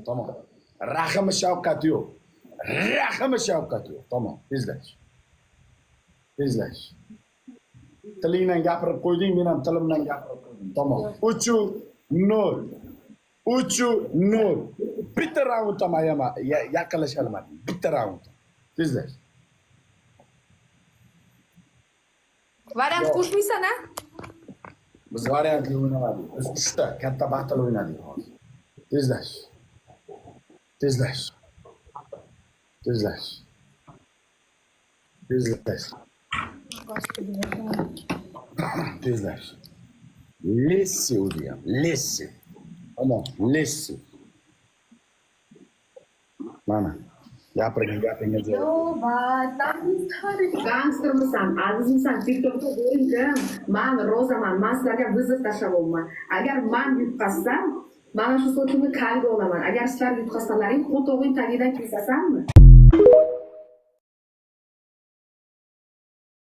Tamam. Rahmi shafqat yo'q. Rahmi shafqat yo'q. Tamam. Tezlash. Tezlash. Tilingdan gapirib qo'yding, men ham tilimdan gapirib qo'ydim. Tamam. 3-0. 3-0. Bitta raundda mayama yaqinlasha olmadim. Bitta raund. Tezlash. Variant qo'shmaysan a? Biz variantli o'ynamadik. Biz 3 ta katta battle o'ynadik hozir. Tezlash. Tezlash. Tezlash. Tezlash. Tezlash. Lessi o'ziyam. Lessi. Tamam, lessi. Mana. Gapiringiz. Gangstermisan, azizmisan, TikTokda bo'ling-kim? Men rozaman, men sizlarga vizit tashlamayman. Agar men yutqazsam, mana shu sochimni kalga olaman. Agar sizlar yutqazsalaring, qo'toving tagidan kesasanmi?